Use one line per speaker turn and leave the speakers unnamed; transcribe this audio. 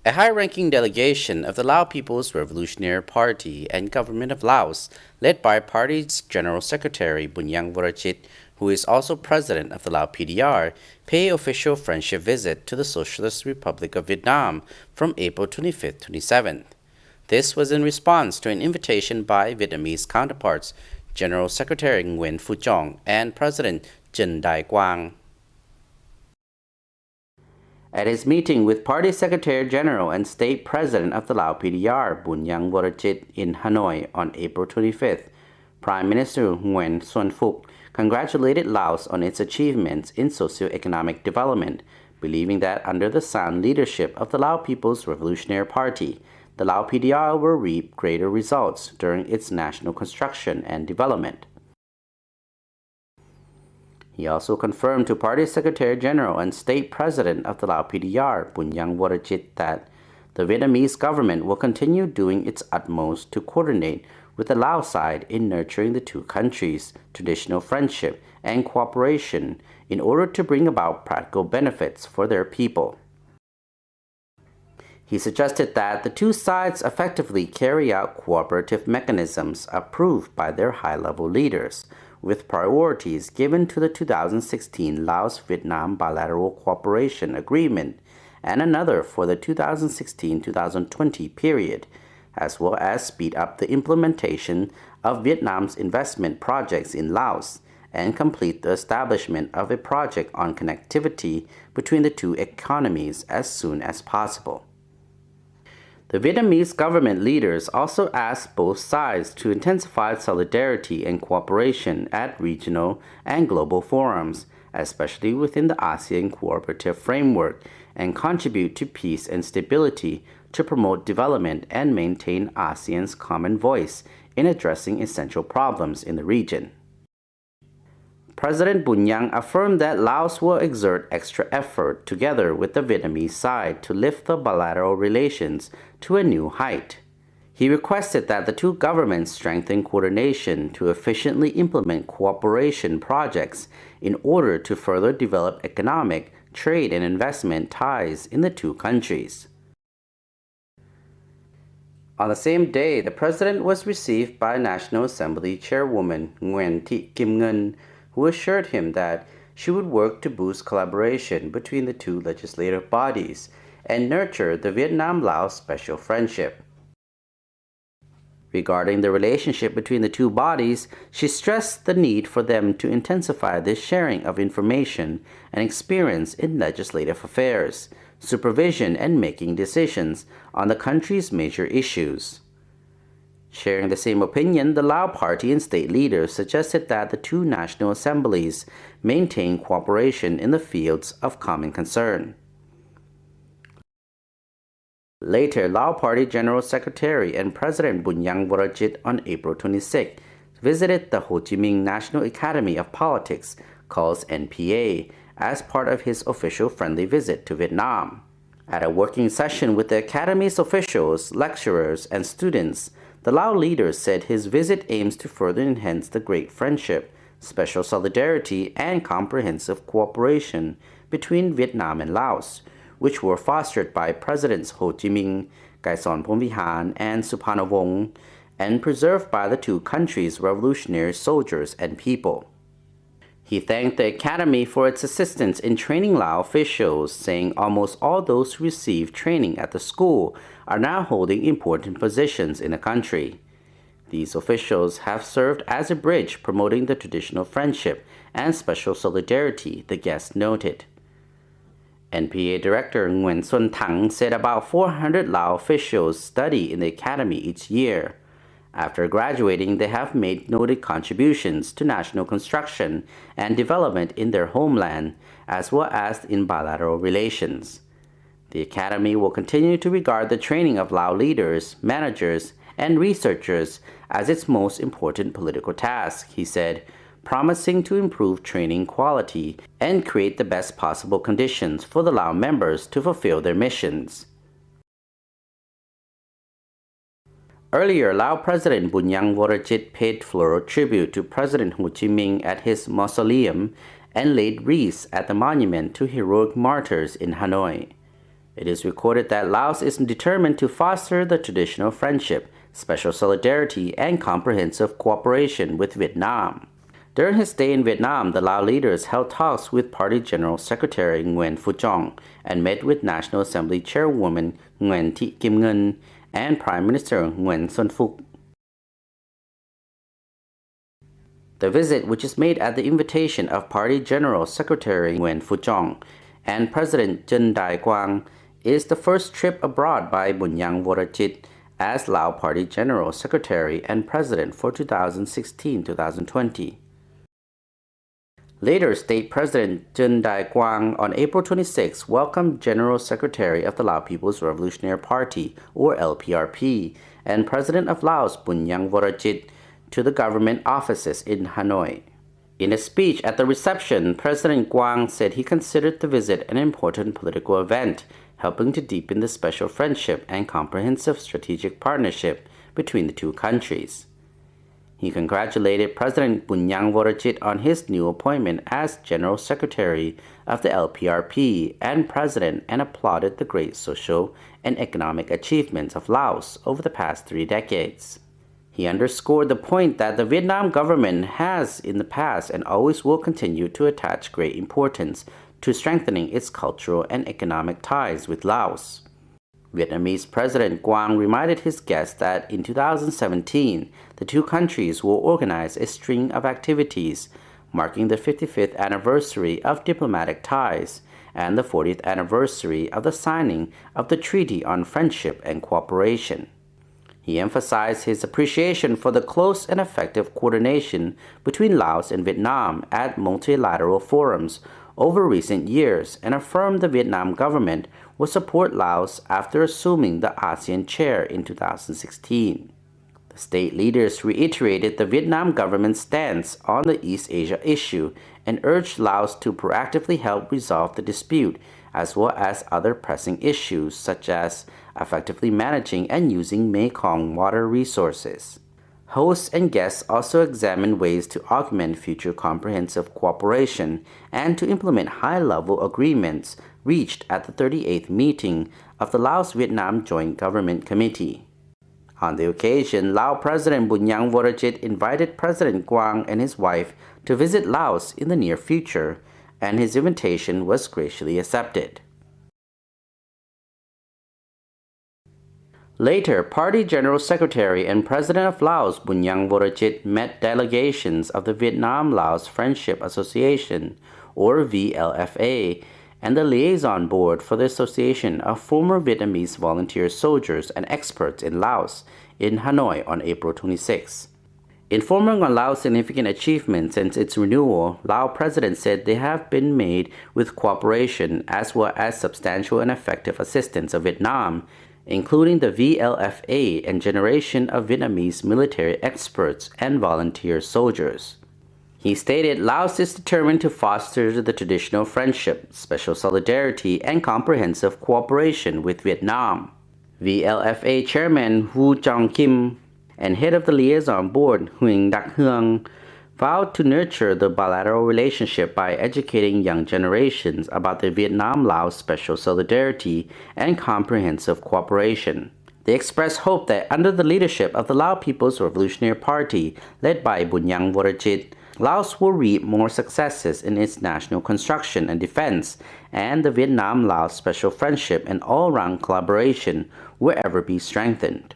A high-ranking delegation of the Lao People's Revolutionary Party and Government of Laos, led by party's General Secretary Bounnhang Vorachit, who is also president of the Lao PDR, pay official friendship visit to the Socialist Republic of Vietnam from April 25-27. This was in response to an invitation by Vietnamese counterparts, General Secretary Nguyen Trong and President Quang. At his meeting with Party Secretary General and State President of the Lao PDR, Bounnhang Vorachit, in Hanoi on April 25th, Prime Minister Nguyen congratulated Laos on its achievements in socio-economic development, believing that under the sound leadership of the Lao People's Revolutionary Party, the Lao PDR will reap greater results during its national construction and development. He also confirmed to Party Secretary General and State President of the Lao PDR, Bounnhang Vorachit, that the Vietnamese government will continue doing its utmost to coordinate with the Lao side in nurturing the two countries' traditional friendship and cooperation in order to bring about practical benefits for their people. He suggested that the two sides effectively carry out cooperative mechanisms approved by their high-level leaders, with priorities given to the 2016 Laos-Vietnam Bilateral Cooperation Agreement and another for the 2016-2020 period, as well as speed up the implementation of Vietnam's investment projects in Laos and complete the establishment of a project on connectivity between the two economies as soon as possible. The Vietnamese government leaders also asked both sides to intensify solidarity and cooperation at regional and global forums, especially within the ASEAN cooperative framework, and contribute to peace and stability to promote development and maintain ASEAN's common voice in addressing essential problems in the region. President Bounnhang affirmed that Laos will exert extra effort together with the Vietnamese side to lift the bilateral relations to a new height. He requested that the two governments strengthen coordination to efficiently implement cooperation projects in order to further develop economic, trade, and investment ties in the two countries. On the same day, the president was received by National Assembly Chairwoman Nguyen, who assured him that she would work to boost collaboration between the two legislative bodies and nurture the Vietnam-Laos special friendship. Regarding the relationship between the two bodies, she stressed the need for them to intensify the sharing of information and experience in legislative affairs, supervision, and making decisions on the country's major issues. Sharing the same opinion, the Lao Party and state leaders suggested that the two national assemblies maintain cooperation in the fields of common concern. Later, Lao Party General Secretary and President Bounnhang Vorachit on April 26 visited the Ho Chi Minh National Academy of Politics, called NPA, as part of his official friendly visit to Vietnam. At a working session with the Academy's officials, lecturers, and students, the Lao leader said his visit aims to further enhance the great friendship, special solidarity, and comprehensive cooperation between Vietnam and Laos, which were fostered by Presidents Ho Chi Minh, Kai Son-Phom-Vihan, and Suparnavong, and preserved by the two countries' revolutionary soldiers and people. He thanked the Academy for its assistance in training Lao officials, saying almost all those who received training at the school are now holding important positions in the country. These officials have served as a bridge promoting the traditional friendship and special solidarity, the guest noted. NPA Director Nguyen said about 400 Lao officials study in the Academy each year. After graduating, they have made noted contributions to national construction and development in their homeland, as well as in bilateral relations. The Academy will continue to regard the training of Lao leaders, managers, and researchers as its most important political task, he said, promising to improve training quality and create the best possible conditions for the Lao members to fulfill their missions. Earlier, Lao President Bounnhang Vorachit paid floral tribute to President Ho Chi Minh at his mausoleum and laid wreaths at the monument to heroic martyrs in Hanoi. It is recorded that Laos is determined to foster the traditional friendship, special solidarity, and comprehensive cooperation with Vietnam. During his stay in Vietnam, the Lao leaders held talks with Party General Secretary Nguyen and met with National Assembly Chairwoman Nguyen and Prime Minister Nguyen Xuân Phúc. The visit, which is made at the invitation of Party General Secretary Nguyen and President Quang, is the first trip abroad by Bounnhang Vorachit as Lao Party General Secretary and President for 2016-2020. Later, State President Quang on April 26 welcomed General Secretary of the Lao People's Revolutionary Party, or LPRP, and President of Laos Bounnhang Vorachit to the government offices in Hanoi. In a speech at the reception, President Quang said he considered the visit an important political event, helping to deepen the special friendship and comprehensive strategic partnership between the two countries. He congratulated President Bounnhang Vorachit on his new appointment as General Secretary of the LPRP and President and applauded the great social and economic achievements of Laos over the past 3 decades. He underscored the point that the Vietnam government has in the past and always will continue to attach great importance to strengthening its cultural and economic ties with Laos. Vietnamese President Quang reminded his guests that in 2017, the two countries will organize a string of activities marking the 55th anniversary of diplomatic ties and the 40th anniversary of the signing of the Treaty on Friendship and Cooperation. He emphasized his appreciation for the close and effective coordination between Laos and Vietnam at multilateral forums over recent years and affirmed the Vietnam government will support Laos after assuming the ASEAN chair in 2016. The state leaders reiterated the Vietnam government's stance on the East Asia issue and urged Laos to proactively help resolve the dispute as well as other pressing issues such as effectively managing and using Mekong water resources. Hosts and guests also examined ways to augment future comprehensive cooperation and to implement high-level agreements reached at the 38th meeting of the Laos-Vietnam Joint Government Committee. On the occasion, Lao President Bounnhang Vorachit invited President Quang and his wife to visit Laos in the near future, and his invitation was graciously accepted. Later, Party General Secretary and President of Laos Bounnhang Vorachit met delegations of the Vietnam-Laos Friendship Association, or VLFA, and the Liaison Board for the Association of Former Vietnamese Volunteer Soldiers and Experts in Laos in Hanoi on April 26. Informing on Laos' significant achievements since its renewal, Lao President said they have been made with cooperation as well as substantial and effective assistance of Vietnam, including the VLFA and generation of Vietnamese military experts and volunteer soldiers. He stated Laos is determined to foster the traditional friendship, special solidarity, and comprehensive cooperation with Vietnam. VLFA Chairman Kim and head of the liaison board Nguyen vowed to nurture the bilateral relationship by educating young generations about the Vietnam-Laos special solidarity and comprehensive cooperation. They expressed hope that under the leadership of the Lao People's Revolutionary Party, led by Bounnhang Vorachit, Laos will reap more successes in its national construction and defense, and the Vietnam-Laos special friendship and all-round collaboration will ever be strengthened.